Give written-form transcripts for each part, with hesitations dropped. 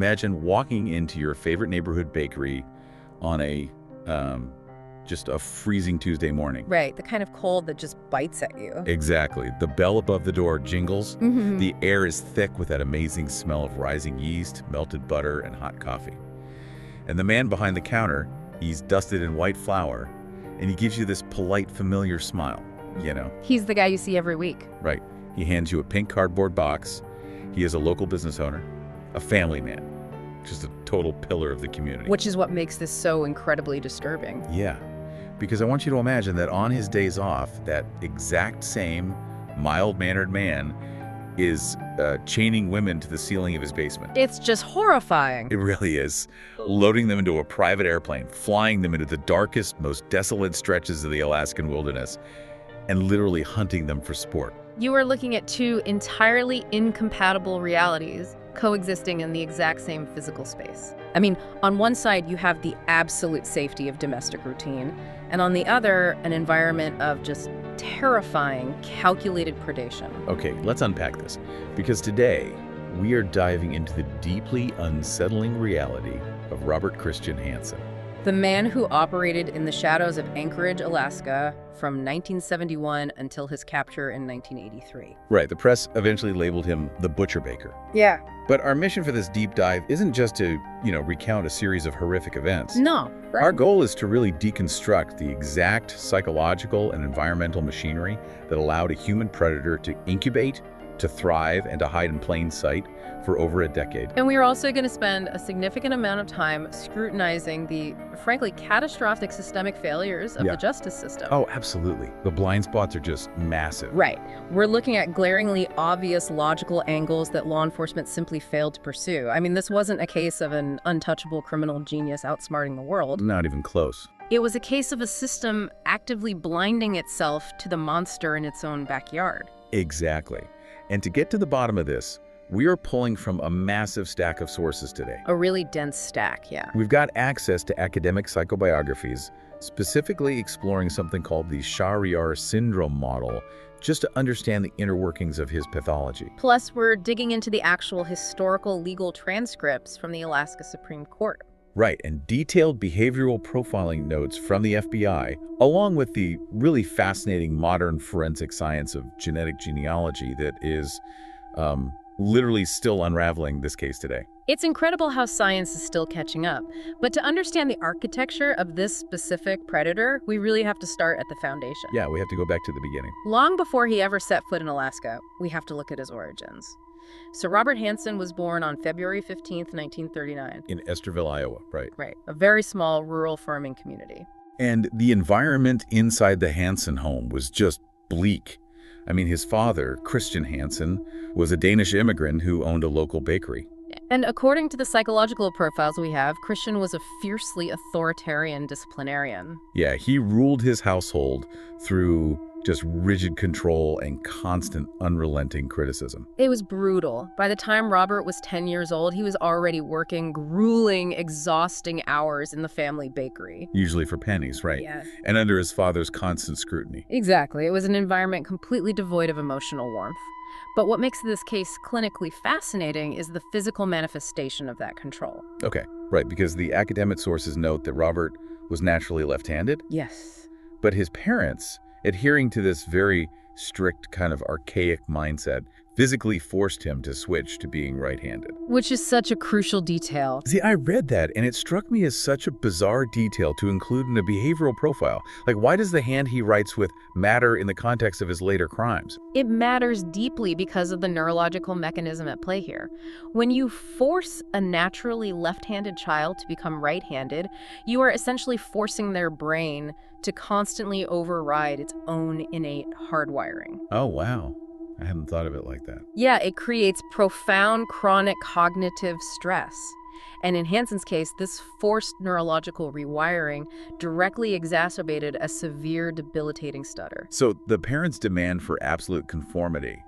Imagine walking into your favorite neighborhood bakery on just a freezing Tuesday morning. Right, the kind of cold that just bites at you. Exactly. The bell above the door jingles. Mm-hmm. The air is thick with that amazing smell of rising yeast, melted butter, and hot coffee. And the man behind the counter, he's dusted in white flour, and he gives you this polite, familiar smile, you know. He's the guy you see every week. Right. He hands you a pink cardboard box. He is a local business owner, a family man, just a total pillar of the community. Which is what makes this so incredibly disturbing. Yeah, because I want you to imagine that on his days off, that exact same mild-mannered man is chaining women to the ceiling of his basement. It's just horrifying. It really is. Loading them into a private airplane, flying them into the darkest, most desolate stretches of the Alaskan wilderness, and literally hunting them for sport. You are looking at two entirely incompatible realities coexisting in the exact same physical space. I mean, on one side, you have the absolute safety of domestic routine, and on the other, an environment of just terrifying, calculated predation. Okay, let's unpack this, because today we are diving into the deeply unsettling reality of Robert Christian Hansen. The man who operated in the shadows of Anchorage, Alaska from 1971 until his capture in 1983. Right, the press eventually labeled him the Butcher Baker. Yeah. But our mission for this deep dive isn't just to, recount a series of horrific events. No. Right. Our goal is to really deconstruct the exact psychological and environmental machinery that allowed a human predator to incubate, to thrive, and to hide in plain sight for over a decade. And we are also going to spend a significant amount of time scrutinizing the, frankly, catastrophic systemic failures of the justice system. Oh, absolutely. The blind spots are just massive. Right. We're looking at glaringly obvious logical angles that law enforcement simply failed to pursue. I mean, this wasn't a case of an untouchable criminal genius outsmarting the world. Not even close. It was a case of a system actively blinding itself to the monster in its own backyard. Exactly. And to get to the bottom of this, we are pulling from a massive stack of sources today. A really dense stack, yeah. We've got access to academic psychobiographies, specifically exploring something called the Shahryar syndrome model, just to understand the inner workings of his pathology. Plus, we're digging into the actual historical legal transcripts from the Alaska Supreme Court. Right, and detailed behavioral profiling notes from the FBI, along with the really fascinating modern forensic science of genetic genealogy that is literally still unraveling this case today. It's incredible how science is still catching up. But to understand the architecture of this specific predator, we really have to start at the foundation. Yeah, we have to go back to the beginning. Long before he ever set foot in Alaska, we have to look at his origins. So Robert Hansen was born on February 15th, 1939. In Esterville, Iowa, right? Right, a very small rural farming community. And the environment inside the Hansen home was just bleak. I mean, his father, Christian Hansen, was a Danish immigrant who owned a local bakery. And according to the psychological profiles we have, Christian was a fiercely authoritarian disciplinarian. Yeah, he ruled his household through just rigid control and constant, unrelenting criticism. It was brutal. By the time Robert was 10 years old, he was already working grueling, exhausting hours in the family bakery. Usually for pennies, right? Yeah. And under his father's constant scrutiny. Exactly. It was an environment completely devoid of emotional warmth. But what makes this case clinically fascinating is the physical manifestation of that control. Okay, right, because the academic sources note that Robert was naturally left-handed. Yes. But his parents, adhering to this very strict kind of archaic mindset, physically forced him to switch to being right-handed. Which is such a crucial detail. See, I read that, and it struck me as such a bizarre detail to include in a behavioral profile. Like, why does the hand he writes with matter in the context of his later crimes? It matters deeply because of the neurological mechanism at play here. When you force a naturally left-handed child to become right-handed, you are essentially forcing their brain to constantly override its own innate hardwiring. Oh, wow. I hadn't thought of it like that. Yeah, it creates profound chronic cognitive stress. And in Hansen's case, this forced neurological rewiring directly exacerbated a severe debilitating stutter. So the parents' demand for absolute conformity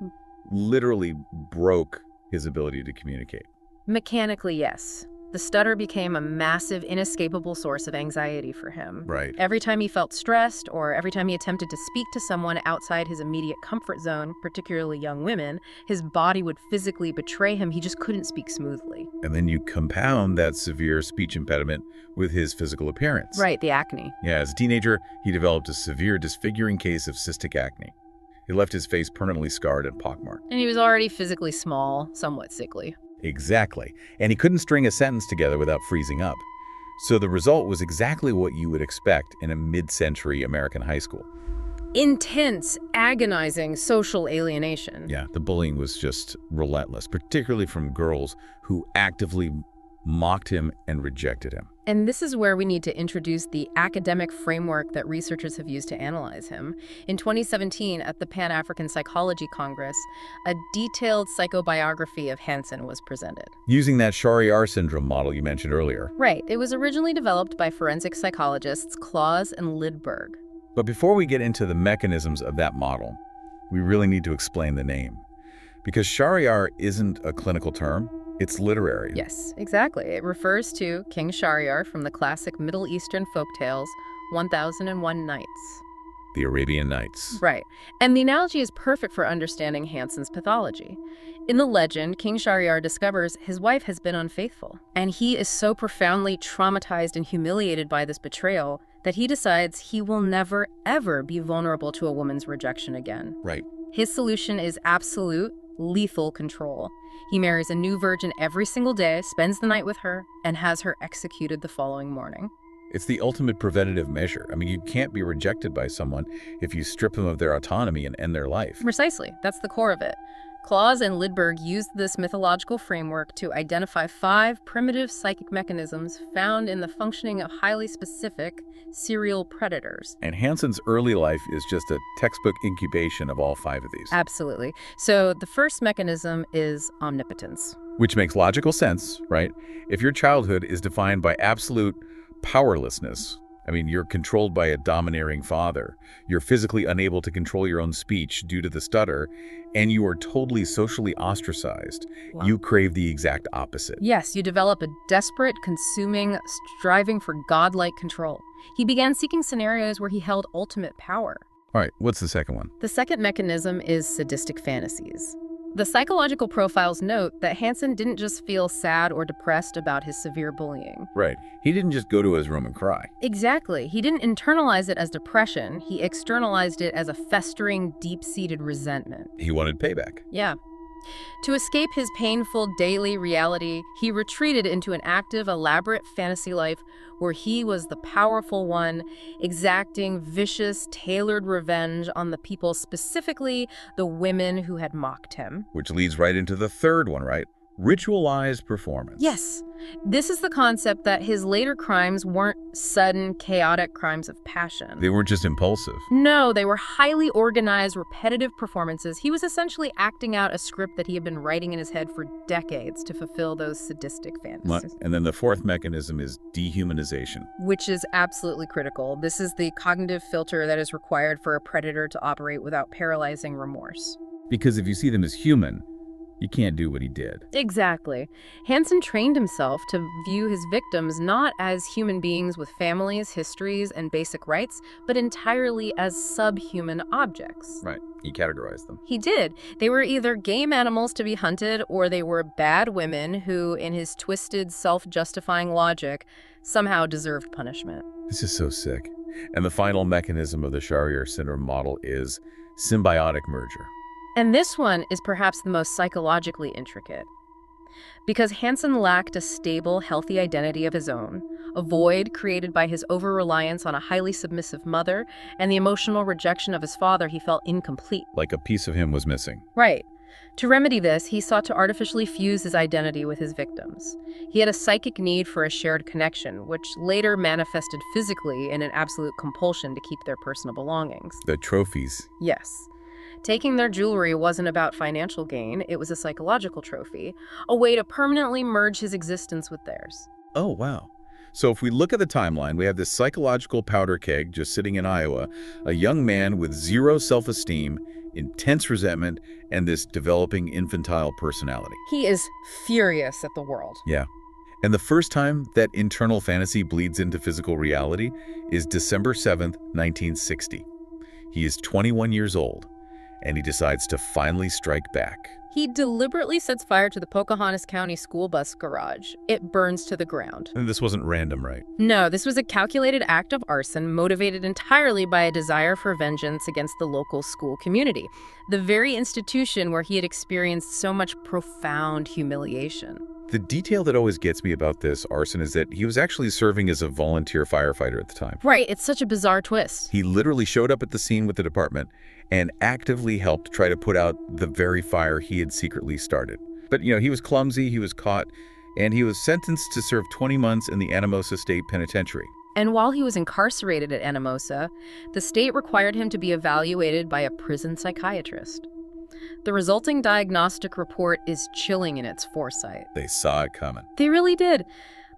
literally broke his ability to communicate. Mechanically, yes. the stutter became a massive, inescapable source of anxiety for him. Right. Every time he felt stressed or every time he attempted to speak to someone outside his immediate comfort zone, particularly young women, his body would physically betray him. He just couldn't speak smoothly. And then you compound that severe speech impediment with his physical appearance. Right, the acne. Yeah, as a teenager, he developed a severe disfiguring case of cystic acne. It left his face permanently scarred and pockmarked. And he was already physically small, somewhat sickly. Exactly. And he couldn't string a sentence together without freezing up. So the result was exactly what you would expect in a mid-century American high school. Intense, agonizing social alienation. Yeah, the bullying was just relentless, particularly from girls who actively mocked him and rejected him. And this is where we need to introduce the academic framework that researchers have used to analyze him. In 2017, at the Pan-African Psychology Congress, a detailed psychobiography of Hansen was presented. Using that Shari-R syndrome model you mentioned earlier. Right. It was originally developed by forensic psychologists Claus and Lidberg. But before we get into the mechanisms of that model, we really need to explain the name. Because Shari-R isn't a clinical term. It's literary. Yes, exactly. It refers to King Shahryar from the classic Middle Eastern folktales, 1001 Nights. The Arabian Nights. Right. And the analogy is perfect for understanding Hansen's pathology. In the legend, King Shahryar discovers his wife has been unfaithful, and he is so profoundly traumatized and humiliated by this betrayal that he decides he will never, ever be vulnerable to a woman's rejection again. Right. His solution is absolute, lethal control. He marries a new virgin every single day, spends the night with her, and has her executed the following morning. It's the ultimate preventative measure. I mean, you can't be rejected by someone if you strip them of their autonomy and end their life. Precisely. That's the core of it. Claus and Lidberg used this mythological framework to identify 5 primitive psychic mechanisms found in the functioning of highly specific serial predators. And Hansen's early life is just a textbook incubation of all 5 of these. Absolutely. So the first mechanism is omnipotence. Which makes logical sense, right? If your childhood is defined by absolute powerlessness, I mean, you're controlled by a domineering father, you're physically unable to control your own speech due to the stutter, and you are totally socially ostracized. Wow. You crave the exact opposite. Yes, you develop a desperate, consuming, striving for godlike control. He began seeking scenarios where he held ultimate power. All right, what's the second one? The second mechanism is sadistic fantasies. The psychological profiles note that Hansen didn't just feel sad or depressed about his severe bullying. Right. He didn't just go to his room and cry. Exactly. He didn't internalize it as depression. He externalized it as a festering, deep-seated resentment. He wanted payback. Yeah. To escape his painful daily reality, he retreated into an active, elaborate fantasy life where he was the powerful one, exacting vicious, tailored revenge on the people, specifically the women who had mocked him. Which leads right into the third one, right? Ritualized performance. Yes. This is the concept that his later crimes weren't sudden, chaotic crimes of passion. They weren't just impulsive. No, they were highly organized, repetitive performances. He was essentially acting out a script that he had been writing in his head for decades to fulfill those sadistic fantasies. And then the fourth mechanism is dehumanization. Which is absolutely critical. This is the cognitive filter that is required for a predator to operate without paralyzing remorse. Because if you see them as human, you can't do what he did. Exactly. Hansen trained himself to view his victims not as human beings with families, histories, and basic rights, but entirely as subhuman objects. Right. He categorized them. He did. They were either game animals to be hunted, or they were bad women who, in his twisted, self-justifying logic, somehow deserved punishment. This is so sick. And the final mechanism of the Shahryar syndrome model is symbiotic merger. And this one is perhaps the most psychologically intricate. Because Hansen lacked a stable, healthy identity of his own, a void created by his over-reliance on a highly submissive mother, and the emotional rejection of his father, he felt incomplete. Like a piece of him was missing. Right. To remedy this, he sought to artificially fuse his identity with his victims. He had a psychic need for a shared connection, which later manifested physically in an absolute compulsion to keep their personal belongings. The trophies. Yes. Taking their jewelry wasn't about financial gain, it was a psychological trophy, a way to permanently merge his existence with theirs. Oh, wow. So if we look at the timeline, we have this psychological powder keg just sitting in Iowa, a young man with zero self-esteem, intense resentment, and this developing infantile personality. He is furious at the world. Yeah. And the first time that internal fantasy bleeds into physical reality is December 7th, 1960. He is 21 years old, and he decides to finally strike back. He deliberately sets fire to the Pocahontas County school bus garage. It burns to the ground. And this wasn't random, right? No, this was a calculated act of arson motivated entirely by a desire for vengeance against the local school community, the very institution where he had experienced so much profound humiliation. The detail that always gets me about this arson is that he was actually serving as a volunteer firefighter at the time. Right, it's such a bizarre twist. He literally showed up at the scene with the department and actively helped try to put out the very fire he had secretly started. But, he was clumsy, he was caught, and he was sentenced to serve 20 months in the Anamosa State Penitentiary. And while he was incarcerated at Anamosa, the state required him to be evaluated by a prison psychiatrist. The resulting diagnostic report is chilling in its foresight. They saw it coming. They really did.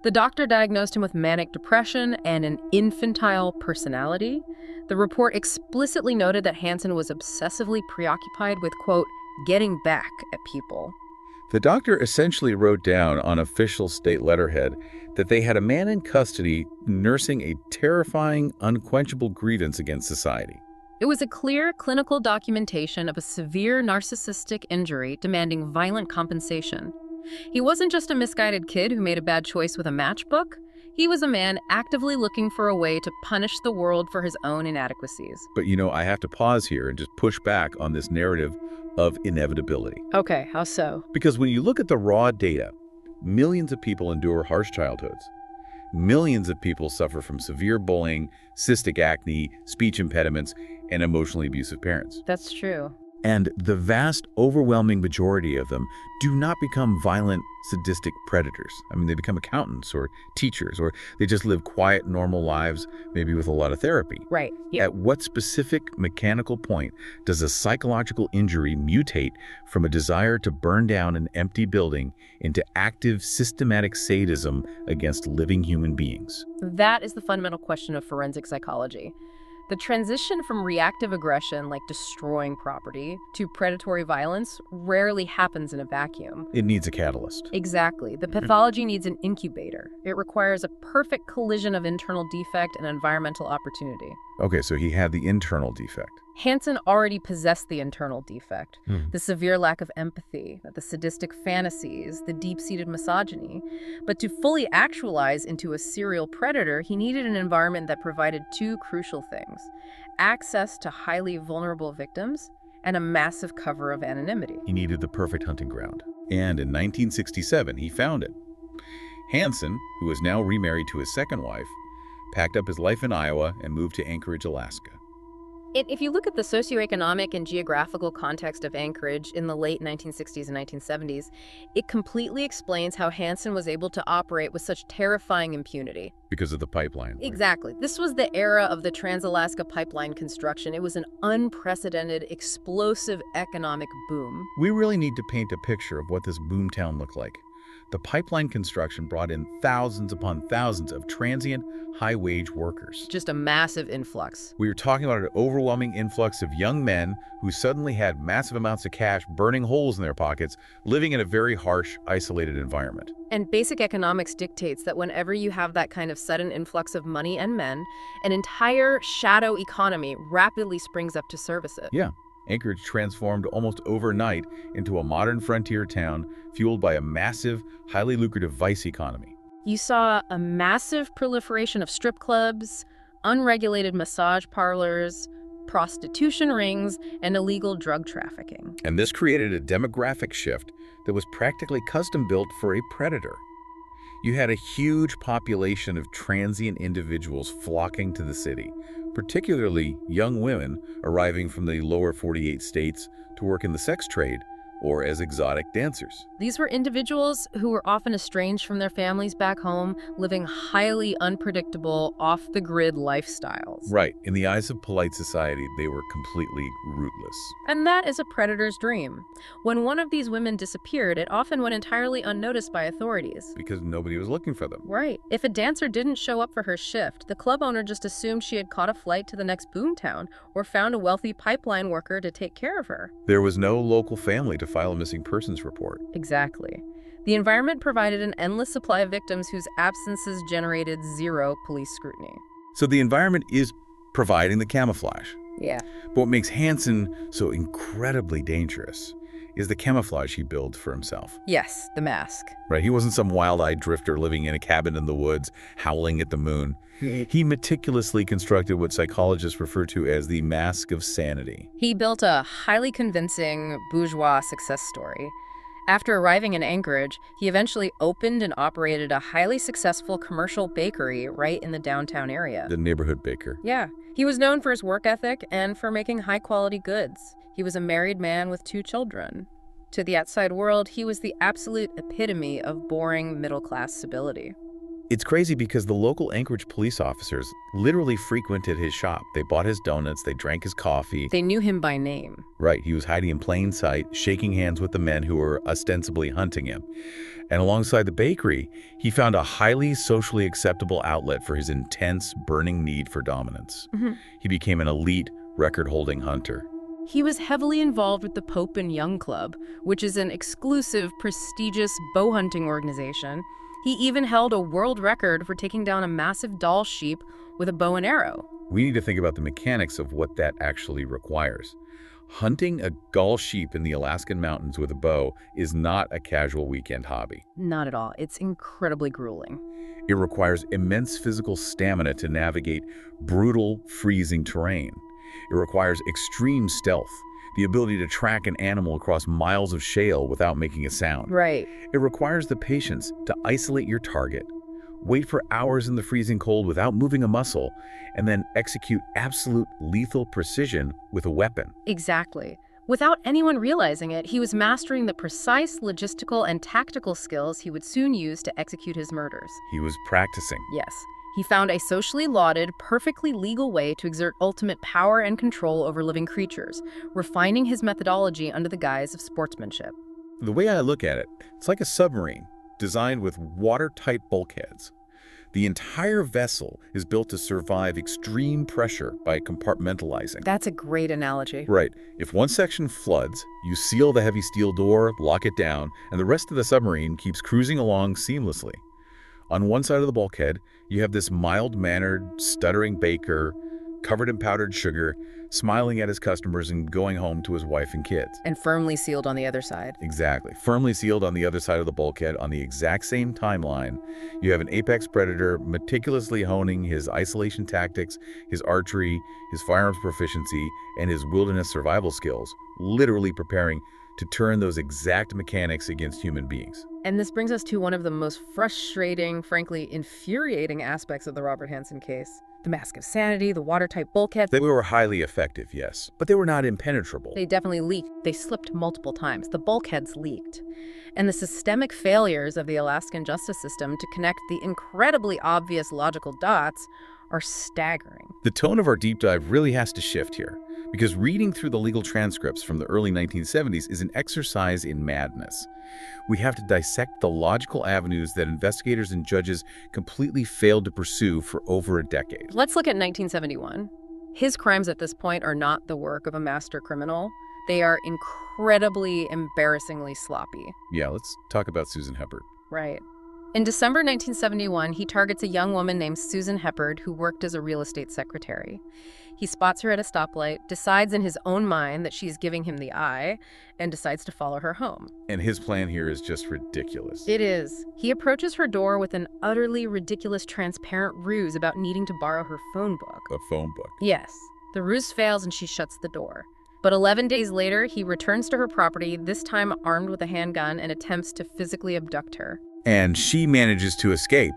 The doctor diagnosed him with manic depression and an infantile personality. The report explicitly noted that Hansen was obsessively preoccupied with, quote, getting back at people. The doctor essentially wrote down on official state letterhead that they had a man in custody nursing a terrifying, unquenchable grievance against society. It was a clear clinical documentation of a severe narcissistic injury demanding violent compensation. He wasn't just a misguided kid who made a bad choice with a matchbook. He was a man actively looking for a way to punish the world for his own inadequacies. But I have to pause here and just push back on this narrative of inevitability. Okay, how so? Because when you look at the raw data, millions of people endure harsh childhoods. Millions of people suffer from severe bullying, cystic acne, speech impediments, and emotionally abusive parents. That's true. And the vast, overwhelming majority of them do not become violent, sadistic predators. I mean, they become accountants or teachers, or they just live quiet, normal lives, maybe with a lot of therapy. Right. Yeah. At what specific mechanical point does a psychological injury mutate from a desire to burn down an empty building into active, systematic sadism against living human beings? That is the fundamental question of forensic psychology. The transition from reactive aggression, like destroying property, to predatory violence rarely happens in a vacuum. It needs a catalyst. Exactly. The pathology needs an incubator. It requires a perfect collision of internal defect and environmental opportunity. Okay, so he had the internal defect. Hansen already possessed the internal defect, the severe lack of empathy, the sadistic fantasies, the deep-seated misogyny. But to fully actualize into a serial predator, he needed an environment that provided two crucial things: access to highly vulnerable victims and a massive cover of anonymity. He needed the perfect hunting ground. And in 1967, he found it. Hansen, who was now remarried to his second wife, packed up his life in Iowa and moved to Anchorage, Alaska. If you look at the socioeconomic and geographical context of Anchorage in the late 1960s and 1970s, it completely explains how Hansen was able to operate with such terrifying impunity. Because of the pipeline. Right? Exactly. This was the era of the Trans-Alaska Pipeline construction. It was an unprecedented, explosive economic boom. We really need to paint a picture of what this boomtown looked like. The pipeline construction brought in thousands upon thousands of transient, high-wage workers. Just a massive influx. We were talking about an overwhelming influx of young men who suddenly had massive amounts of cash burning holes in their pockets, living in a very harsh, isolated environment. And basic economics dictates that whenever you have that kind of sudden influx of money and men, an entire shadow economy rapidly springs up to service it. Yeah. Anchorage transformed almost overnight into a modern frontier town fueled by a massive, highly lucrative vice economy. You saw a massive proliferation of strip clubs, unregulated massage parlors, prostitution rings, and illegal drug trafficking. And this created a demographic shift that was practically custom-built for a predator. You had a huge population of transient individuals flocking to the city, particularly young women arriving from the lower 48 states to work in the sex trade or as exotic dancers. These were individuals who were often estranged from their families back home, living highly unpredictable, off-the-grid lifestyles. Right. In the eyes of polite society, they were completely rootless. And that is a predator's dream. When one of these women disappeared, it often went entirely unnoticed by authorities. Because nobody was looking for them. Right. If a dancer didn't show up for her shift, the club owner just assumed she had caught a flight to the next boomtown or found a wealthy pipeline worker to take care of her. There was no local family to file a missing persons report. Exactly. The environment provided an endless supply of victims whose absences generated zero police scrutiny. So the environment is providing the camouflage. Yeah. But what makes Hansen so incredibly dangerous is the camouflage he built for himself. Yes, the mask. Right? He wasn't some wild-eyed drifter living in a cabin in the woods, howling at the moon. He meticulously constructed what psychologists refer to as the mask of sanity. He built a highly convincing bourgeois success story. After arriving in Anchorage, he eventually opened and operated a highly successful commercial bakery right in the downtown area. The neighborhood baker. Yeah. He was known for his work ethic and for making high-quality goods. He was a married man with 2 children. To the outside world, he was the absolute epitome of boring middle-class civility. It's crazy because the local Anchorage police officers literally frequented his shop. They bought his donuts, they drank his coffee. They knew him by name. Right, he was hiding in plain sight, shaking hands with the men who were ostensibly hunting him. And alongside the bakery, he found a highly socially acceptable outlet for his intense, burning need for dominance. He became an elite, record-holding hunter. He was heavily involved with the Pope and Young Club, which is an exclusive, prestigious bow hunting organization. He even held a world record for taking down a massive Dall sheep with a bow and arrow. We need to think about the mechanics of what that actually requires. Hunting a Gall sheep in the Alaskan mountains with a bow is not a casual weekend hobby. Not at all. It's incredibly grueling. It requires immense physical stamina to navigate brutal, freezing terrain. It requires extreme stealth, the ability to track an animal across miles of shale without making a sound. Right. It requires the patience to isolate your target, wait for hours in the freezing cold without moving a muscle, and then execute absolute lethal precision with a weapon. Exactly. Without anyone realizing it, he was mastering the precise logistical and tactical skills he would soon use to execute his murders. He was practicing. Yes. He found a socially lauded, perfectly legal way to exert ultimate power and control over living creatures, refining his methodology under the guise of sportsmanship. The way I look at it, it's like a submarine designed with watertight bulkheads. The entire vessel is built to survive extreme pressure by compartmentalizing. That's a great analogy. Right. If one section floods, you seal the heavy steel door, lock it down, and the rest of the submarine keeps cruising along seamlessly. On one side of the bulkhead, you have this mild-mannered, stuttering baker, covered in powdered sugar, smiling at his customers and going home to his wife and kids. And firmly sealed on the other side. Exactly. Firmly sealed on the other side of the bulkhead on the exact same timeline, you have an apex predator meticulously honing his isolation tactics, his archery, his firearms proficiency, and his wilderness survival skills, literally preparing to turn those exact mechanics against human beings. And this brings us to one of the most frustrating, frankly infuriating aspects of the Robert Hansen case. The mask of sanity, the watertight bulkhead. They were highly effective, yes, but they were not impenetrable. They definitely leaked. They slipped multiple times. The bulkheads leaked. And the systemic failures of the Alaskan justice system to connect the incredibly obvious logical dots are staggering. The tone of our deep dive really has to shift here, because reading through the legal transcripts from the early 1970s is an exercise in madness. We have to dissect the logical avenues that investigators and judges completely failed to pursue for over a decade. Let's look at 1971. His crimes at this point are not the work of a master criminal. They are incredibly, embarrassingly sloppy. Yeah, let's talk about Susan Heppard. Right. In December 1971, he targets a young woman named Susan Heppard who worked as a real estate secretary. He spots her at a stoplight, decides in his own mind that she's giving him the eye, and decides to follow her home. And his plan here is just ridiculous. It is. He approaches her door with an utterly ridiculous transparent ruse about needing to borrow her phone book. A phone book. Yes. The ruse fails and she shuts the door. But 11 days later, he returns to her property, this time armed with a handgun, and attempts to physically abduct her. And she manages to escape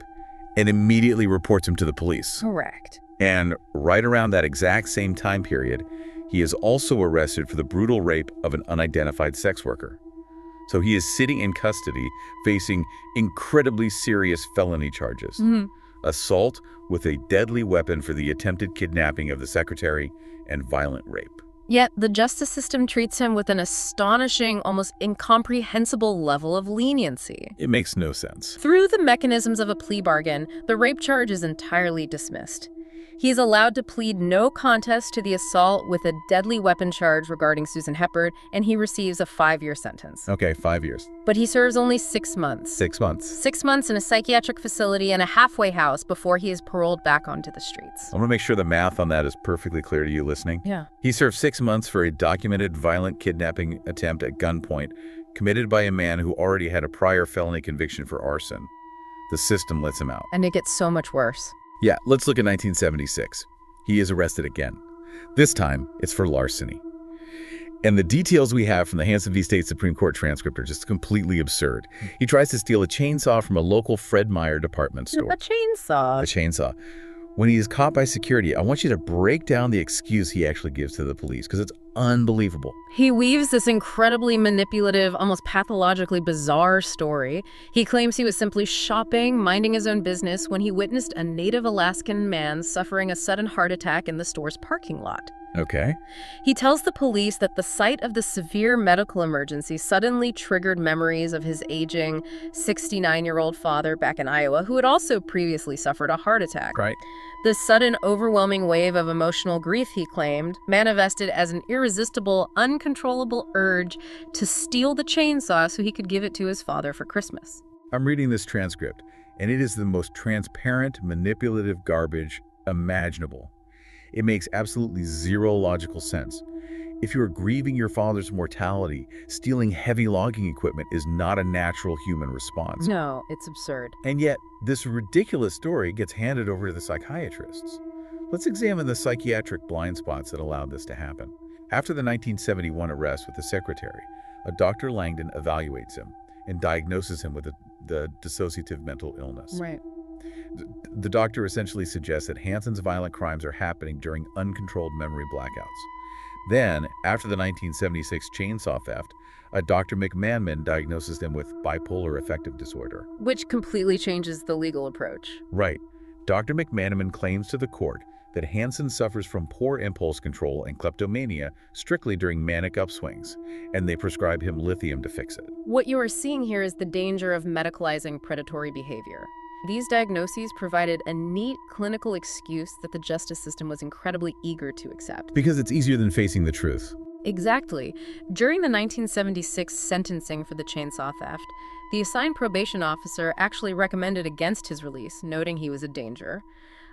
and immediately reports him to the police. Correct. And right around that exact same time period, he is also arrested for the brutal rape of an unidentified sex worker. So he is sitting in custody facing incredibly serious felony charges. Assault with a deadly weapon for the attempted kidnapping of the secretary and violent rape. Yet the justice system treats him with an astonishing, almost incomprehensible level of leniency. It makes no sense. Through the mechanisms of a plea bargain, the rape charge is entirely dismissed. He's allowed to plead no contest to the assault with a deadly weapon charge regarding Susan Hepburn, and he receives a 5-year sentence. Okay, 5 years. But he serves only 6 months. 6 months. 6 months in a psychiatric facility and a halfway house before he is paroled back onto the streets. I want to make sure the math on that is perfectly clear to you listening. Yeah. He served 6 months for a documented violent kidnapping attempt at gunpoint committed by a man who already had a prior felony conviction for arson. The system lets him out. And it gets so much worse. Yeah, let's look at 1976. He is arrested again. This time, it's for larceny. And the details we have from the Hansen v. State Supreme Court transcript are just completely absurd. He tries to steal a chainsaw from a local Fred Meyer department store. A chainsaw. A chainsaw. When he is caught by security, I want you to break down the excuse he actually gives to the police, because it's unbelievable. He weaves this incredibly manipulative, almost pathologically bizarre story. He claims he was simply shopping, minding his own business, when he witnessed a native Alaskan man suffering a sudden heart attack in the store's parking lot. Okay. He tells the police that the sight of the severe medical emergency suddenly triggered memories of his aging 69-year-old father back in Iowa, who had also previously suffered a heart attack. Right. The sudden, overwhelming wave of emotional grief, he claimed, manifested as an irresistible, uncontrollable urge to steal the chainsaw so he could give it to his father for Christmas. I'm reading this transcript, and it is the most transparent, manipulative garbage imaginable. It makes absolutely zero logical sense. If you are grieving your father's mortality, stealing heavy logging equipment is not a natural human response. No, it's absurd. And yet, this ridiculous story gets handed over to the psychiatrists. Let's examine the psychiatric blind spots that allowed this to happen. After the 1971 arrest with the secretary, a Dr. Langdon evaluates him and diagnoses him with the dissociative mental illness. Right. The doctor essentially suggests that Hansen's violent crimes are happening during uncontrolled memory blackouts. Then, after the 1976 chainsaw theft, a Dr. McManaman diagnoses him with bipolar affective disorder. Which completely changes the legal approach. Right. Dr. McManaman claims to the court that Hansen suffers from poor impulse control and kleptomania strictly during manic upswings, and they prescribe him lithium to fix it. What you are seeing here is the danger of medicalizing predatory behavior. These diagnoses provided a neat clinical excuse that the justice system was incredibly eager to accept. Because it's easier than facing the truth. Exactly. During the 1976 sentencing for the chainsaw theft, the assigned probation officer actually recommended against his release, noting he was a danger.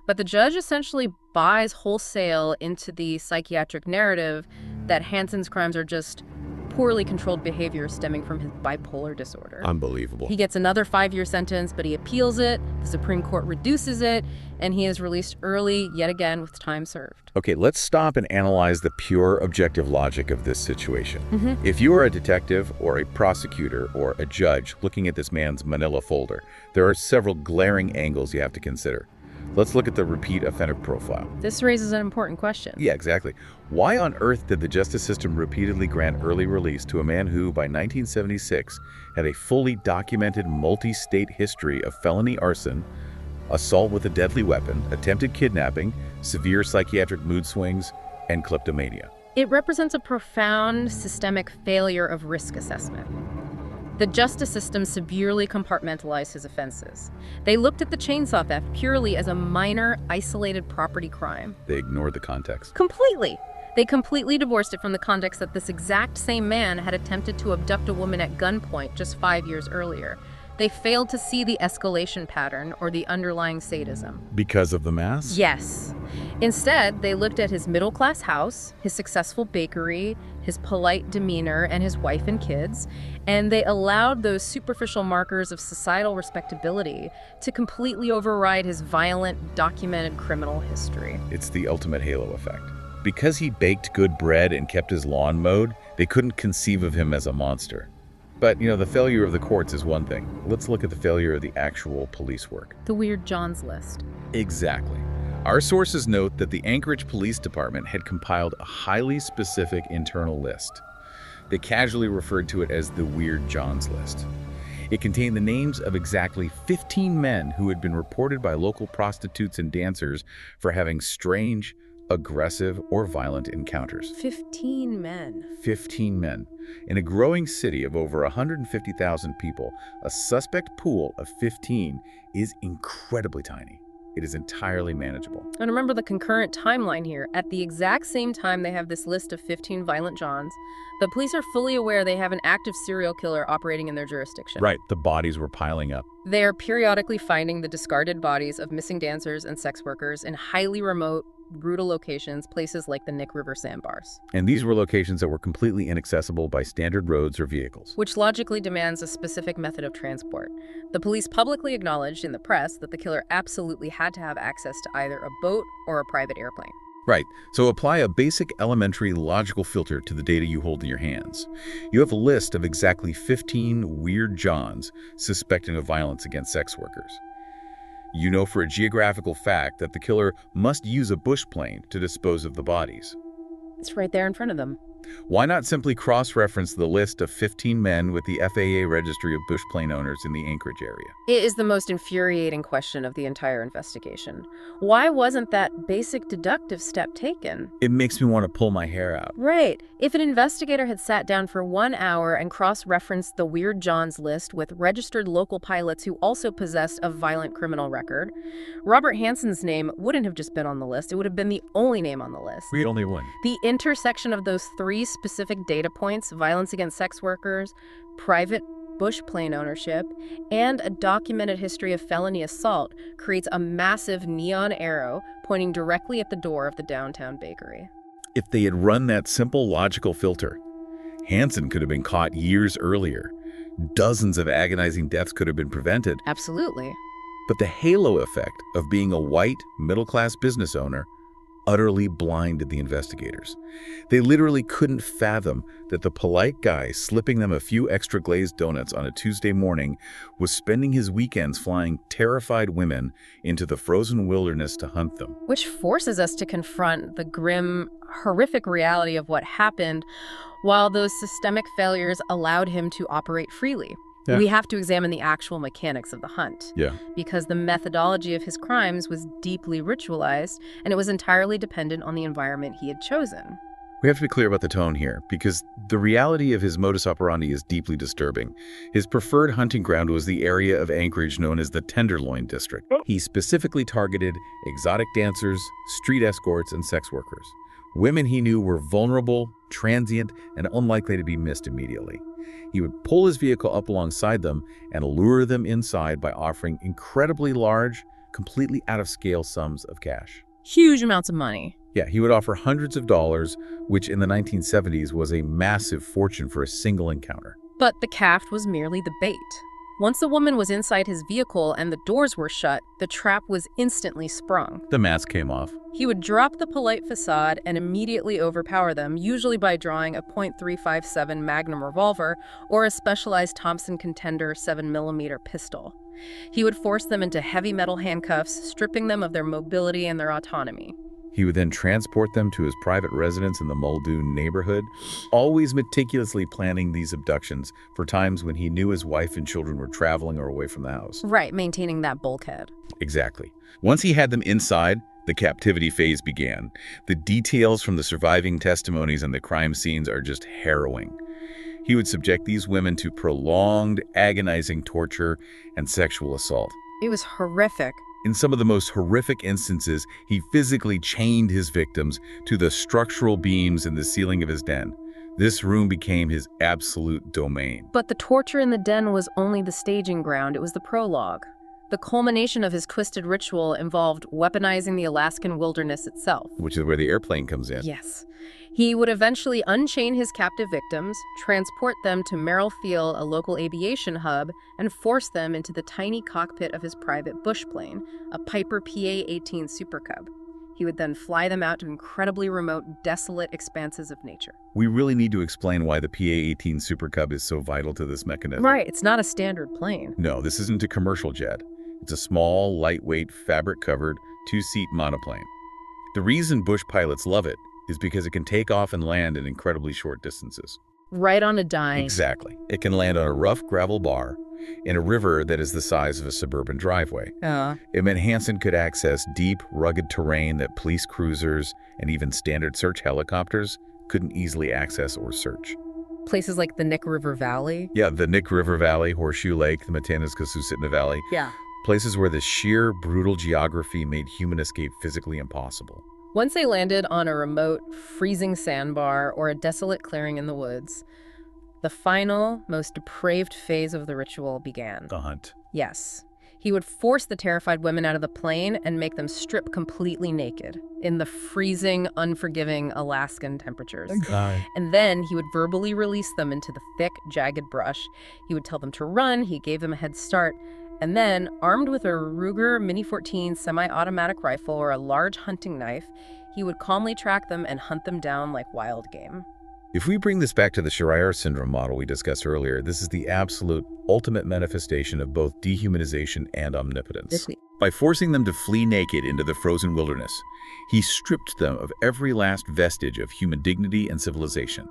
But the judge essentially buys wholesale into the psychiatric narrative that Hansen's crimes are just poorly controlled behavior stemming from his bipolar disorder. Unbelievable. He gets another 5-year sentence, but he appeals it, the Supreme Court reduces it, and he is released early, yet again, with time served. Okay, let's stop and analyze the pure objective logic of this situation. If you are a detective or a prosecutor or a judge looking at this man's manila folder, there are several glaring angles you have to consider. Let's look at the repeat offender profile. This raises an important question. Yeah, exactly. Why on earth did the justice system repeatedly grant early release to a man who, by 1976, had a fully documented multi-state history of felony arson, assault with a deadly weapon, attempted kidnapping, severe psychiatric mood swings, and kleptomania? It represents a profound systemic failure of risk assessment. The justice system severely compartmentalized his offenses. They looked at the chainsaw theft purely as a minor, isolated property crime. They ignored the context. Completely. They completely divorced it from the context that this exact same man had attempted to abduct a woman at gunpoint just 5 years earlier. They failed to see the escalation pattern or the underlying sadism. Because of the mass? Yes. Instead, they looked at his middle-class house, his successful bakery, his polite demeanor, and his wife and kids, and they allowed those superficial markers of societal respectability to completely override his violent, documented criminal history. It's the ultimate halo effect. Because he baked good bread and kept his lawn mowed, they couldn't conceive of him as a monster. But, the failure of the courts is one thing. Let's look at the failure of the actual police work. The Weird John's list. Exactly. Our sources note that the Anchorage Police Department had compiled a highly specific internal list. They casually referred to it as the Weird John's list. It contained the names of exactly 15 men who had been reported by local prostitutes and dancers for having strange, aggressive, or violent encounters. 15 men. 15 men. In a growing city of over 150,000 people, a suspect pool of 15 is incredibly tiny. it is entirely manageable. And remember the concurrent timeline here. At the exact same time they have this list of 15 violent Johns, the police are fully aware they have an active serial killer operating in their jurisdiction. Right, the bodies were piling up. They are periodically finding the discarded bodies of missing dancers and sex workers in highly remote, brutal locations, places like the Nick River sandbars. And these were locations that were completely inaccessible by standard roads or vehicles. Which logically demands a specific method of transport. The police publicly acknowledged in the press that the killer absolutely had to have access to either a boat or a private airplane. Right, so apply a basic elementary logical filter to the data you hold in your hands. You have a list of exactly 15 weird Johns suspected of violence against sex workers. You know for a geographical fact that the killer must use a bush plane to dispose of the bodies. It's right there in front of them. Why not simply cross-reference the list of 15 men with the FAA Registry of Bush Plane Owners in the Anchorage area? It is the most infuriating question of the entire investigation. Why wasn't that basic deductive step taken? It makes me want to pull my hair out. Right. If an investigator had sat down for 1 hour and cross-referenced the Weird Johns list with registered local pilots who also possessed a violent criminal record, Robert Hansen's name wouldn't have just been on the list. It would have been the only name on the list. The only one. The intersection of those 3 specific data points, violence against sex workers, private bush plane ownership, and a documented history of felony assault, creates a massive neon arrow pointing directly at the door of the downtown bakery. If they had run that simple logical filter, Hansen could have been caught years earlier. Dozens of agonizing deaths could have been prevented. Absolutely. But the halo effect of being a white, middle-class business owner utterly blinded the investigators. They literally couldn't fathom that the polite guy slipping them a few extra glazed donuts on a Tuesday morning was spending his weekends flying terrified women into the frozen wilderness to hunt them. Which forces us to confront the grim, horrific reality of what happened while those systemic failures allowed him to operate freely. Yeah. We have to examine the actual mechanics of the hunt. Yeah. Because the methodology of his crimes was deeply ritualized, and it was entirely dependent on the environment he had chosen. We have to be clear about the tone here, because the reality of his modus operandi is deeply disturbing. His preferred hunting ground was the area of Anchorage known as the Tenderloin District. He specifically targeted exotic dancers, street escorts, and sex workers. Women he knew were vulnerable, transient, and unlikely to be missed immediately. He would pull his vehicle up alongside them and lure them inside by offering incredibly large, completely out-of-scale sums of cash. Huge amounts of money. Yeah, he would offer hundreds of dollars, which in the 1970s was a massive fortune for a single encounter. But the caft was merely the bait. Once the woman was inside his vehicle and the doors were shut, the trap was instantly sprung. The mask came off. He would drop the polite facade and immediately overpower them, usually by drawing a .357 Magnum revolver or a specialized Thompson Contender 7mm pistol. He would force them into heavy metal handcuffs, stripping them of their mobility and their autonomy. He would then transport them to his private residence in the Muldoon neighborhood, always meticulously planning these abductions for times when he knew his wife and children were traveling or away from the house. Right, maintaining that bulkhead. Exactly. Once he had them inside, the captivity phase began. The details from the surviving testimonies and the crime scenes are just harrowing. He would subject these women to prolonged, agonizing torture and sexual assault. It was horrific. In some of the most horrific instances, he physically chained his victims to the structural beams in the ceiling of his den. This room became his absolute domain. But the torture in the den was only the staging ground. It was the prologue. The culmination of his twisted ritual involved weaponizing the Alaskan wilderness itself. Which is where the airplane comes in. Yes. He would eventually unchain his captive victims, transport them to Merrill Field, a local aviation hub, and force them into the tiny cockpit of his private bush plane, a Piper PA-18 Super Cub. He would then fly them out to incredibly remote, desolate expanses of nature. We really need to explain why the PA-18 Super Cub is so vital to this mechanism. Right, it's not a standard plane. No, this isn't a commercial jet. It's a small, lightweight, fabric-covered, two-seat monoplane. The reason bush pilots love it is because it can take off and land in incredibly short distances. Right on a dime. Exactly. It can land on a rough gravel bar in a river that is the size of a suburban driveway. It meant Hansen could access deep, rugged terrain that police cruisers and even standard search helicopters couldn't easily access or search. Places like the Nick River Valley. Yeah, the Nick River Valley, Horseshoe Lake, the Matanuska-Susitna Valley. Yeah. places where the sheer, brutal geography made human escape physically impossible. Once they landed on a remote, freezing sandbar or a desolate clearing in the woods, the final, most depraved phase of the ritual began. The hunt. Yes. He would force the terrified women out of the plane and make them strip completely naked in the freezing, unforgiving Alaskan temperatures. Thank God. And then he would verbally release them into the thick, jagged brush. He would tell them to run. He gave them a head start. And then, armed with a Ruger Mini-14 semi-automatic rifle or a large hunting knife, he would calmly track them and hunt them down like wild game. If we bring this back to the Schreier syndrome model we discussed earlier, this is the absolute ultimate manifestation of both dehumanization and omnipotence. By forcing them to flee naked into the frozen wilderness, he stripped them of every last vestige of human dignity and civilization.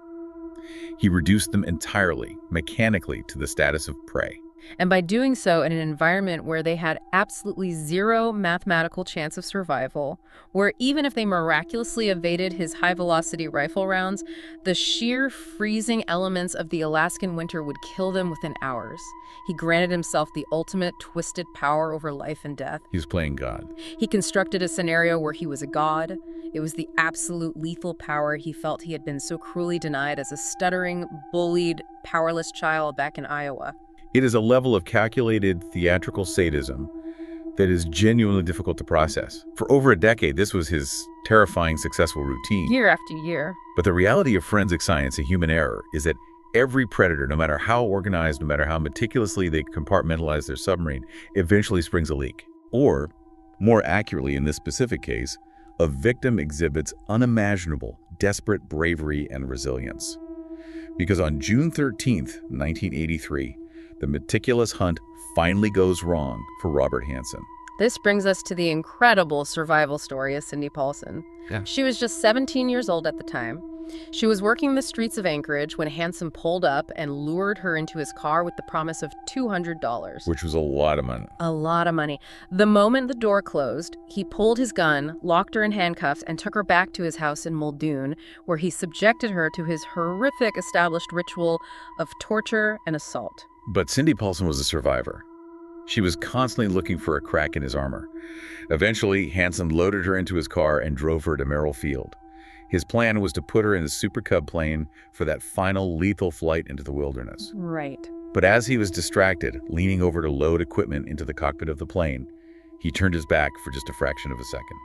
He reduced them entirely, mechanically, to the status of prey. And by doing so in an environment where they had absolutely zero mathematical chance of survival, where even if they miraculously evaded his high-velocity rifle rounds, the sheer freezing elements of the Alaskan winter would kill them within hours. He granted himself the ultimate twisted power over life and death. He was playing God. He constructed a scenario where he was a god. It was the absolute lethal power he felt he had been so cruelly denied as a stuttering, bullied, powerless child back in Iowa. It is a level of calculated theatrical sadism that is genuinely difficult to process. For over a decade, this was his terrifying, successful routine. Year after year. But the reality of forensic science and human error is that every predator, no matter how organized, no matter how meticulously they compartmentalize their submarine, eventually springs a leak. Or, more accurately in this specific case, a victim exhibits unimaginable, desperate bravery and resilience. Because on June 13th, 1983, the meticulous hunt finally goes wrong for Robert Hansen. This brings us to the incredible survival story of Cindy Paulson. Yeah. She was just 17 years old at the time. She was working the streets of Anchorage when Hansen pulled up and lured her into his car with the promise of $200. Which was a lot of money. A lot of money. The moment the door closed, he pulled his gun, locked her in handcuffs, and took her back to his house in Muldoon, where he subjected her to his horrific established ritual of torture and assault. But Cindy Paulson was a survivor. She was constantly looking for a crack in his armor. Eventually, Hansen loaded her into his car and drove her to Merrill Field. His plan was to put her in a Super Cub plane for that final lethal flight into the wilderness. Right. But as he was distracted, leaning over to load equipment into the cockpit of the plane, he turned his back for just a fraction of a second.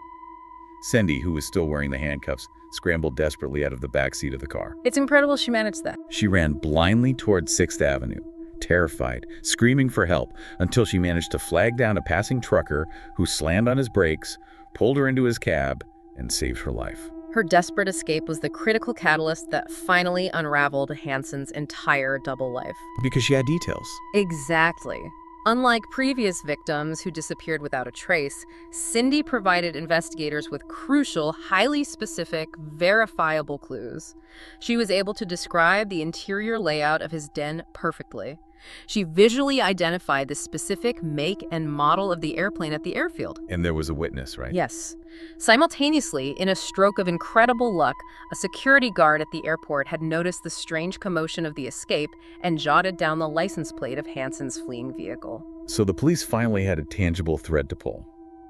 Cindy, who was still wearing the handcuffs, scrambled desperately out of the back seat of the car. It's incredible she managed that. She ran blindly towards 6th Avenue, terrified, screaming for help, until she managed to flag down a passing trucker who slammed on his brakes, pulled her into his cab, and saved her life. Her desperate escape was the critical catalyst that finally unraveled Hansen's entire double life. Because she had details. Exactly. Unlike previous victims who disappeared without a trace, Cindy provided investigators with crucial, highly specific, verifiable clues. She was able to describe the interior layout of his den perfectly. She visually identified the specific make and model of the airplane at the airfield. And there was a witness, right? Yes. Simultaneously, in a stroke of incredible luck, a security guard at the airport had noticed the strange commotion of the escape and jotted down the license plate of Hansen's fleeing vehicle. So the police finally had a tangible thread to pull.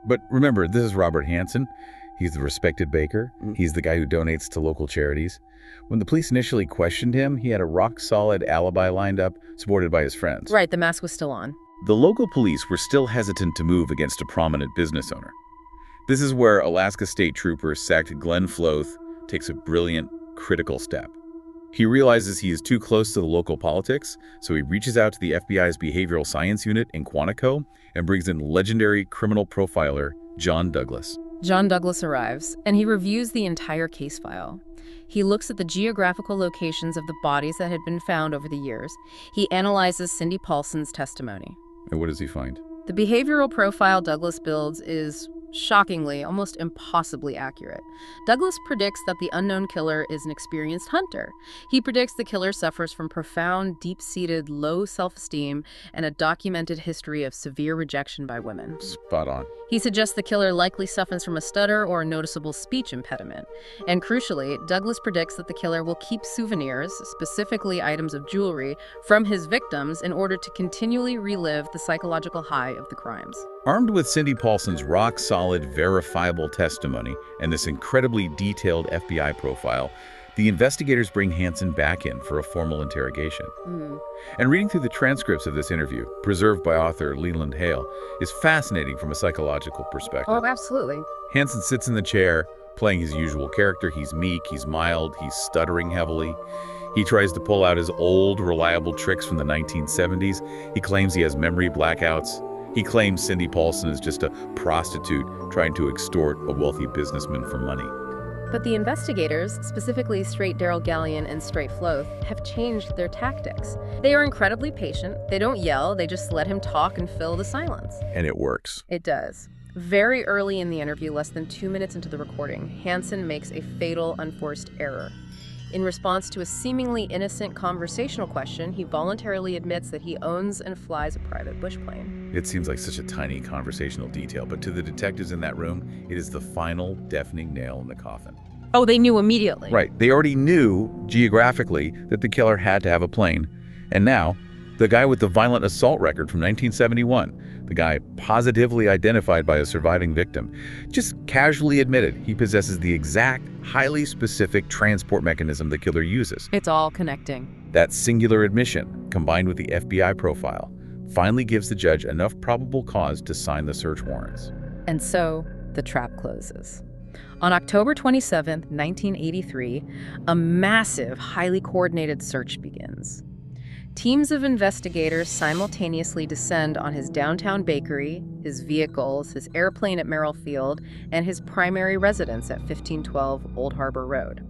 But remember, this is Robert Hansen. He's the respected baker. He's the guy who donates to local charities. When the police initially questioned him, he had a rock-solid alibi lined up, supported by his friends. Right, the mask was still on. The local police were still hesitant to move against a prominent business owner. This is where Alaska State Trooper sacked Glenn Floth takes a brilliant, critical step. He realizes he is too close to the local politics, so he reaches out to the FBI's Behavioral Science Unit in Quantico and brings in legendary criminal profiler John Douglas. John Douglas arrives, and he reviews the entire case file. He looks at the geographical locations of the bodies that had been found over the years. He analyzes Cindy Paulson's testimony. And what does he find? The behavioral profile Douglas builds is shockingly, almost impossibly accurate. Douglas predicts that the unknown killer is an experienced hunter. He predicts the killer suffers from profound, deep-seated, low self-esteem and a documented history of severe rejection by women. Spot on. He suggests the killer likely suffers from a stutter or a noticeable speech impediment. And crucially, Douglas predicts that the killer will keep souvenirs, specifically items of jewelry, from his victims in order to continually relive the psychological high of the crimes. Armed with Cindy Paulson's rock-solid, verifiable testimony and this incredibly detailed FBI profile, the investigators bring Hansen back in for a formal interrogation. And reading through the transcripts of this interview, preserved by author Leland Hale, is fascinating from a psychological perspective. Oh, absolutely. Hansen sits in the chair, playing his usual character. He's meek, he's mild, he's stuttering heavily. He tries to pull out his old, reliable tricks from the 1970s. He claims he has memory blackouts. He claims Cindy Paulson is just a prostitute trying to extort a wealthy businessman for money. But the investigators, specifically Straight Daryl Gallion and Straight Floth, have changed their tactics. They are incredibly patient. They don't yell. They just let him talk and fill the silence. And it works. It does. Very early in the interview, less than 2 minutes into the recording, Hansen makes a fatal, unforced error. In response to a seemingly innocent conversational question, he voluntarily admits that he owns and flies a private bush plane. It seems like such a tiny conversational detail, but to the detectives in that room, it is the final deafening nail in the coffin. Oh, they knew immediately. Right. They already knew, geographically, that the killer had to have a plane. And now, the guy with the violent assault record from 1971, the guy positively identified by a surviving victim, just casually admitted he possesses the exact, highly specific transport mechanism the killer uses. It's all connecting. That singular admission, combined with the FBI profile, finally gives the judge enough probable cause to sign the search warrants. And so, the trap closes. On October 27, 1983, a massive, highly coordinated search begins. Teams of investigators simultaneously descend on his downtown bakery, his vehicles, his airplane at Merrill Field, and his primary residence at 1512 Old Harbor Road.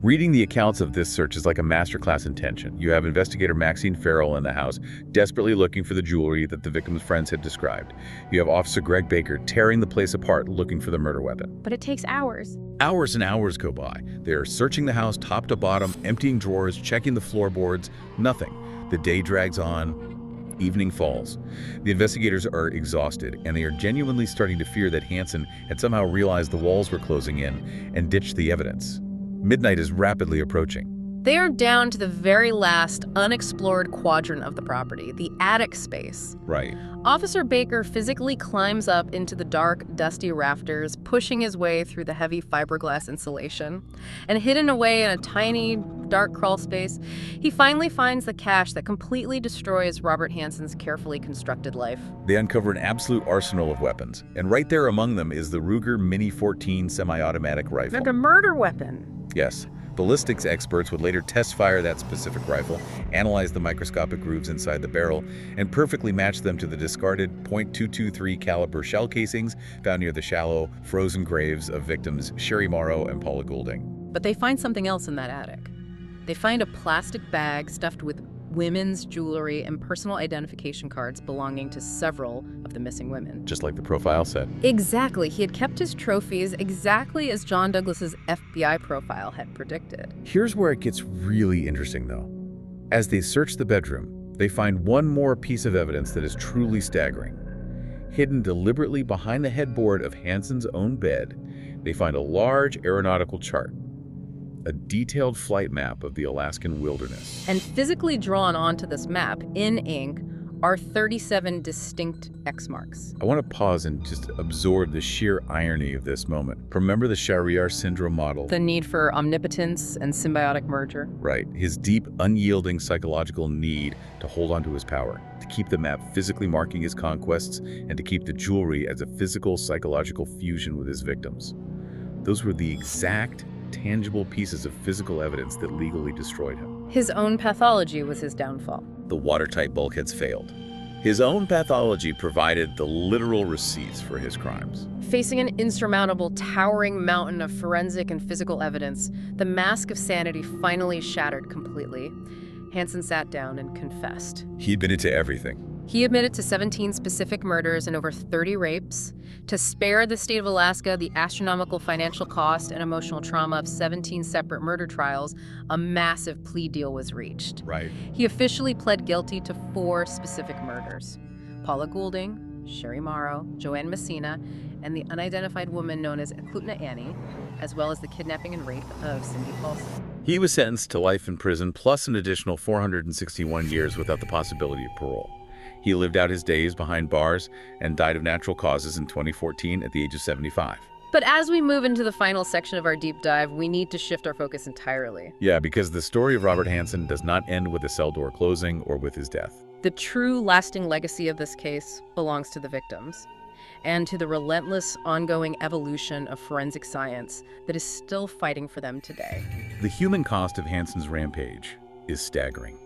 Reading the accounts of this search is like a masterclass in tension. You have investigator Maxine Farrell in the house, desperately looking for the jewelry that the victim's friends had described. You have Officer Greg Baker tearing the place apart, looking for the murder weapon. But it takes hours. Hours and hours go by. They're searching the house top to bottom, emptying drawers, checking the floorboards. Nothing. The day drags on. Evening falls. The investigators are exhausted, and they are genuinely starting to fear that Hansen had somehow realized the walls were closing in and ditched the evidence. Midnight is rapidly approaching. They are down to the very last unexplored quadrant of the property, the attic space. Right. Officer Baker physically climbs up into the dark, dusty rafters, pushing his way through the heavy fiberglass insulation. And hidden away in a tiny, dark crawl space, he finally finds the cache that completely destroys Robert Hansen's carefully constructed life. They uncover an absolute arsenal of weapons, and right there among them is the Ruger Mini 14 semi-automatic rifle. Like a murder weapon. Yes. Ballistics experts would later test fire that specific rifle, analyze the microscopic grooves inside the barrel, and perfectly match them to the discarded .223 caliber shell casings found near the shallow, frozen graves of victims Sherry Morrow and Paula Goulding. But they find something else in that attic. They find a plastic bag stuffed with women's jewelry and personal identification cards belonging to several of the missing women. Just like the profile said. Exactly. He had kept his trophies exactly as John Douglas's FBI profile had predicted. Here's where it gets really interesting, though. As they search the bedroom, they find one more piece of evidence that is truly staggering. Hidden deliberately behind the headboard of Hansen's own bed, they find a large aeronautical chart. A detailed flight map of the Alaskan wilderness. And physically drawn onto this map, in ink, are 37 distinct X marks. I want to pause and just absorb the sheer irony of this moment. Remember the Shariar syndrome model? The need for omnipotence and symbiotic merger. Right. His deep, unyielding psychological need to hold on to his power, to keep the map physically marking his conquests, and to keep the jewelry as a physical, psychological fusion with his victims. Those were the exact tangible pieces of physical evidence that legally destroyed him. His own pathology was his downfall. The watertight bulkheads failed. His own pathology provided the literal receipts for his crimes. Facing an insurmountable, towering mountain of forensic and physical evidence, the mask of sanity finally shattered completely. Hansen sat down and confessed. He'd been into everything. He admitted to 17 specific murders and over 30 rapes. To spare the state of Alaska the astronomical financial cost and emotional trauma of 17 separate murder trials, a massive plea deal was reached. Right. He officially pled guilty to 4 specific murders: Paula Goulding, Sherry Morrow, Joanne Messina, and the unidentified woman known as Eklutna Annie, as well as the kidnapping and rape of Cindy Paulson. He was sentenced to life in prison plus an additional 461 years without the possibility of parole. He lived out his days behind bars and died of natural causes in 2014 at the age of 75. But as we move into the final section of our deep dive, we need to shift our focus entirely. Yeah, because the story of Robert Hansen does not end with a cell door closing or with his death. The true lasting legacy of this case belongs to the victims and to the relentless ongoing evolution of forensic science that is still fighting for them today. The human cost of Hansen's rampage is staggering.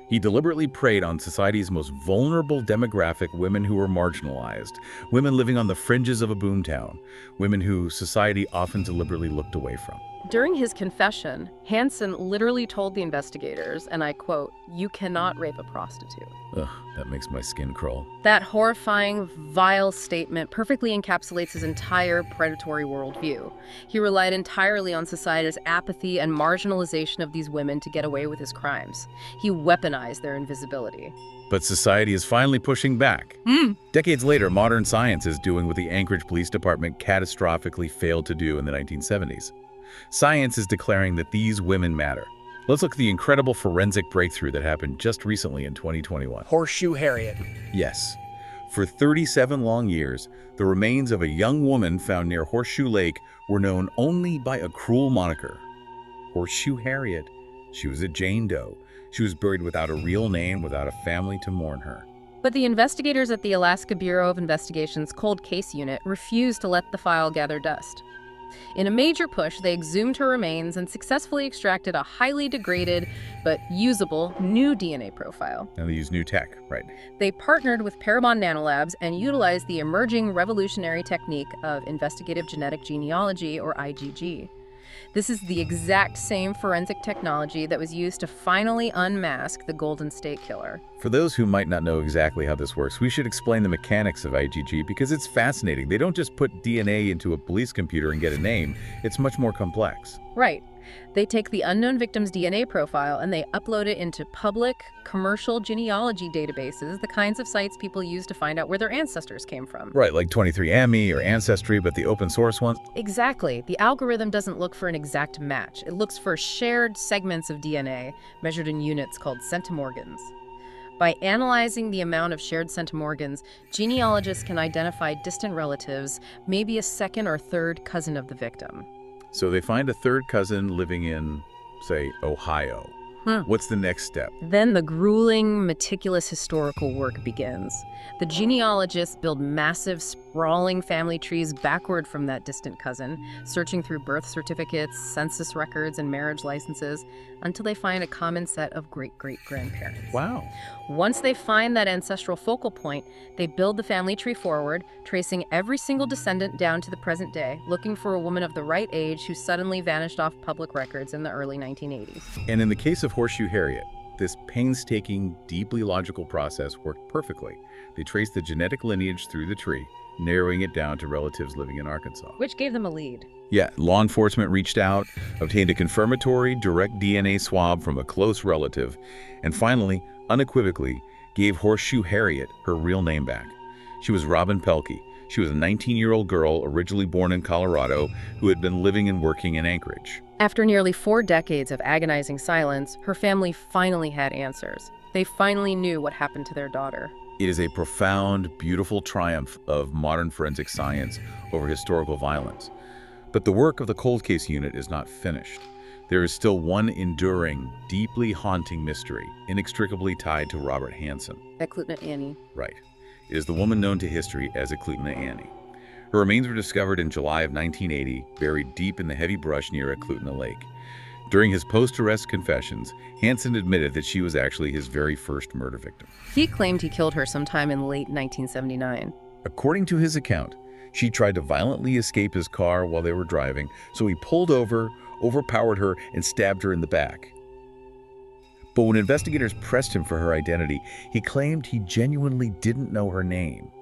He deliberately preyed on society's most vulnerable demographic, women who were marginalized, women living on the fringes of a boomtown, women who society often deliberately looked away from. During his confession, Hansen literally told the investigators, and I quote, "You cannot rape a prostitute." Ugh, that makes my skin crawl. That horrifying, vile statement perfectly encapsulates his entire predatory worldview. He relied entirely on society's apathy and marginalization of these women to get away with his crimes. He weaponized their invisibility. But society is finally pushing back. Decades later, modern science is doing what the Anchorage Police Department catastrophically failed to do in the 1970s. Science is declaring that these women matter. Let's look at the incredible forensic breakthrough that happened just recently in 2021. Horseshoe Harriet. Yes. For 37 long years, the remains of a young woman found near Horseshoe Lake were known only by a cruel moniker: Horseshoe Harriet. She was a Jane Doe. She was buried without a real name, without a family to mourn her. But the investigators at the Alaska Bureau of Investigation's Cold Case Unit refused to let the file gather dust. In a major push, they exhumed her remains and successfully extracted a highly degraded but usable new DNA profile. And they use new tech, right? They partnered with Parabon Nanolabs and utilized the emerging revolutionary technique of investigative genetic genealogy, or IgG. This is the exact same forensic technology that was used to finally unmask the Golden State Killer. For those who might not know exactly how this works, we should explain the mechanics of IgG because it's fascinating. They don't just put DNA into a police computer and get a name. It's much more complex. Right. They take the unknown victim's DNA profile and they upload it into public, commercial genealogy databases, the kinds of sites people use to find out where their ancestors came from. Right, like 23andMe or Ancestry, but the open source ones. Exactly. The algorithm doesn't look for an exact match. It looks for shared segments of DNA measured in units called centimorgans. By analyzing the amount of shared centimorgans, genealogists can identify distant relatives, maybe a second or third cousin of the victim. So they find a third cousin living in, say, Ohio. What's the next step? Then the grueling, meticulous historical work begins. The genealogists build massive, sprawling family trees backward from that distant cousin, searching through birth certificates, census records, and marriage licenses, until they find a common set of great-great-grandparents. Wow. Once they find that ancestral focal point, they build the family tree forward, tracing every single descendant down to the present day, looking for a woman of the right age who suddenly vanished off public records in the early 1980s. And in the case of Horseshoe Harriet, this painstaking, deeply logical process worked perfectly. They traced the genetic lineage through the tree, narrowing it down to relatives living in Arkansas. Which gave them a lead. Yeah, law enforcement reached out, obtained a confirmatory direct DNA swab from a close relative, and finally, unequivocally, gave Horseshoe Harriet her real name back. She was Robin Pelkey. She was a 19-year-old girl originally born in Colorado who had been living and working in Anchorage. After nearly 4 decades of agonizing silence, her family finally had answers. They finally knew what happened to their daughter. It is a profound, beautiful triumph of modern forensic science over historical violence. But the work of the Cold Case Unit is not finished. There is still one enduring, deeply haunting mystery, inextricably tied to Robert Hansen. Eklutna Annie. Right. It is the woman known to history as Eklutna Annie. Her remains were discovered in July of 1980, buried deep in the heavy brush near Eklutna Lake. During his post-arrest confessions, Hansen admitted that she was actually his very first murder victim. He claimed he killed her sometime in late 1979. According to his account, she tried to violently escape his car while they were driving, so he pulled over, overpowered her, and stabbed her in the back. But when investigators pressed him for her identity, he claimed he genuinely didn't know her name.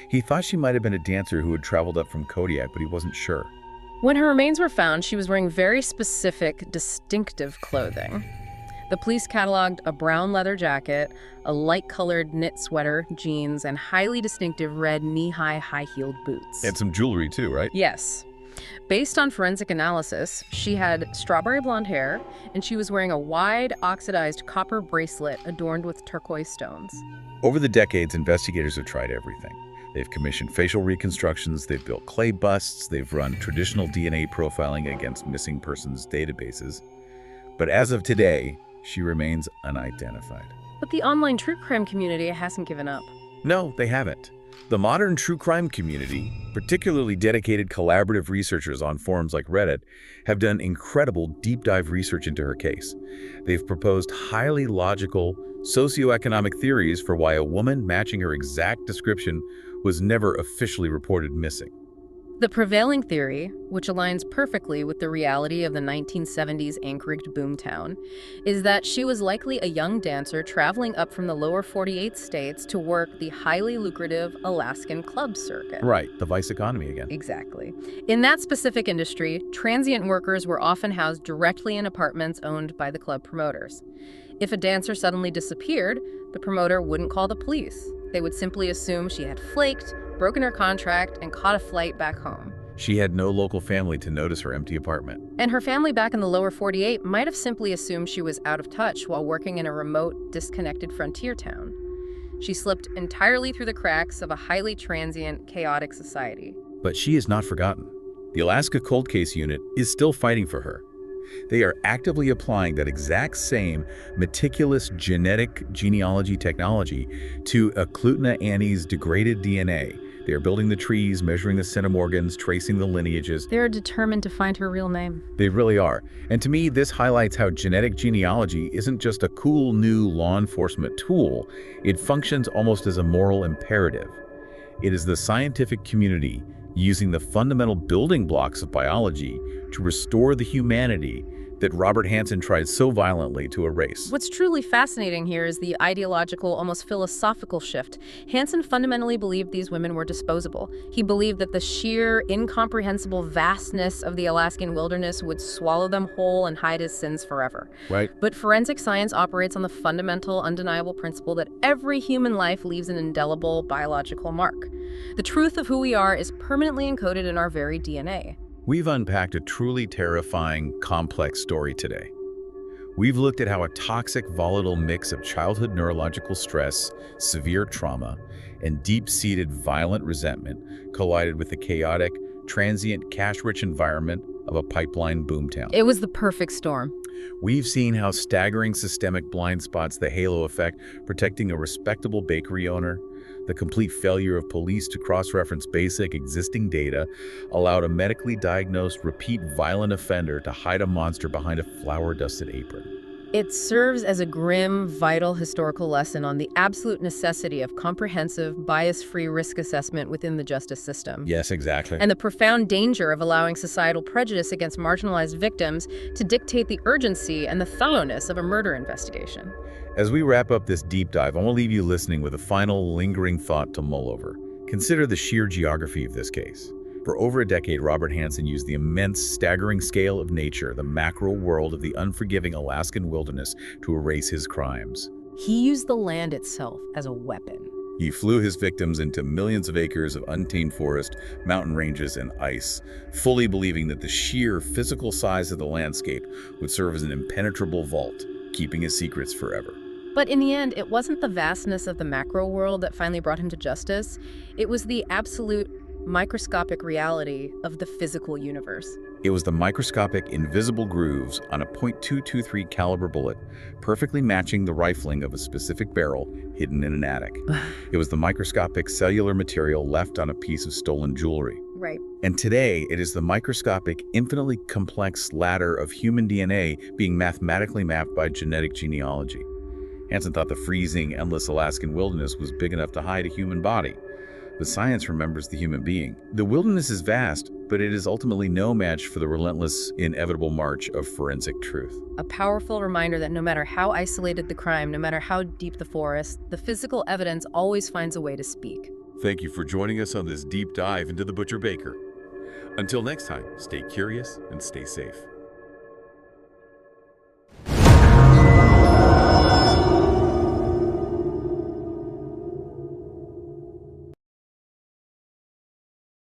He thought she might have been a dancer who had traveled up from Kodiak, but he wasn't sure. When her remains were found, she was wearing very specific, distinctive clothing. The police cataloged a brown leather jacket, a light-colored knit sweater, jeans, and highly distinctive red knee-high, high-heeled boots. And some jewelry too, right? Yes. Based on forensic analysis, she had strawberry blonde hair, and she was wearing a wide, oxidized copper bracelet adorned with turquoise stones. Over the decades, investigators have tried everything. They've commissioned facial reconstructions, they've built clay busts, they've run traditional DNA profiling against missing persons databases. But as of today, she remains unidentified. But the online true crime community hasn't given up. No, they haven't. The modern true crime community, particularly dedicated collaborative researchers on forums like Reddit, have done incredible deep dive research into her case. They've proposed highly logical, socioeconomic theories for why a woman matching her exact description was never officially reported missing. The prevailing theory, which aligns perfectly with the reality of the 1970s Anchorage boomtown, is that she was likely a young dancer traveling up from the lower 48 states to work the highly lucrative Alaskan club circuit. Right, the vice economy again. Exactly. In that specific industry, transient workers were often housed directly in apartments owned by the club promoters. If a dancer suddenly disappeared, the promoter wouldn't call the police. They would simply assume she had flaked, broken her contract, and caught a flight back home. She had no local family to notice her empty apartment. And her family back in the lower 48 might have simply assumed she was out of touch while working in a remote, disconnected frontier town. She slipped entirely through the cracks of a highly transient, chaotic society. But she is not forgotten. The Alaska Cold Case Unit is still fighting for her. They are actively applying that exact same meticulous genetic genealogy technology to Eklutna Annie's degraded DNA. They are building the trees, measuring the centimorgans, tracing the lineages. They're determined to find her real name. They really are. And to me, this highlights how genetic genealogy isn't just a cool new law enforcement tool. It functions almost as a moral imperative. It is the scientific community using the fundamental building blocks of biology to restore the humanity that Robert Hansen tried so violently to erase. What's truly fascinating here is the ideological, almost philosophical shift. Hansen fundamentally believed these women were disposable. He believed that the sheer, incomprehensible vastness of the Alaskan wilderness would swallow them whole and hide his sins forever. Right. But forensic science operates on the fundamental, undeniable principle that every human life leaves an indelible biological mark. The truth of who we are is permanently encoded in our very DNA. We've unpacked a truly terrifying, complex story today. We've looked at how a toxic, volatile mix of childhood neurological stress, severe trauma, and deep-seated violent resentment collided with the chaotic, transient, cash-rich environment of a pipeline boomtown. It was the perfect storm. We've seen how staggering systemic blind spots, the halo effect protecting a respectable bakery owner, the complete failure of police to cross-reference basic existing data allowed a medically diagnosed repeat violent offender to hide a monster behind a flour-dusted apron. It serves as a grim, vital historical lesson on the absolute necessity of comprehensive, bias-free risk assessment within the justice system. Yes, exactly. And the profound danger of allowing societal prejudice against marginalized victims to dictate the urgency and the thoroughness of a murder investigation. As we wrap up this deep dive, I want to leave you listening with a final lingering thought to mull over. Consider the sheer geography of this case. For over a decade, Robert Hansen used the immense, staggering scale of nature, the macro world of the unforgiving Alaskan wilderness, to erase his crimes. He used the land itself as a weapon. He flew his victims into millions of acres of untamed forest, mountain ranges, and ice, fully believing that the sheer physical size of the landscape would serve as an impenetrable vault, keeping his secrets forever. But in the end, it wasn't the vastness of the macro world that finally brought him to justice. It was the absolute microscopic reality of the physical universe. It was the microscopic, invisible grooves on a .223 caliber bullet, perfectly matching the rifling of a specific barrel hidden in an attic. It was the microscopic cellular material left on a piece of stolen jewelry. Right. And today, it is the microscopic, infinitely complex ladder of human DNA being mathematically mapped by genetic genealogy. Hansen thought the freezing, endless Alaskan wilderness was big enough to hide a human body. But science remembers the human being. The wilderness is vast, but it is ultimately no match for the relentless, inevitable march of forensic truth. A powerful reminder that no matter how isolated the crime, no matter how deep the forest, the physical evidence always finds a way to speak. Thank you for joining us on this deep dive into the Butcher Baker. Until next time, stay curious and stay safe.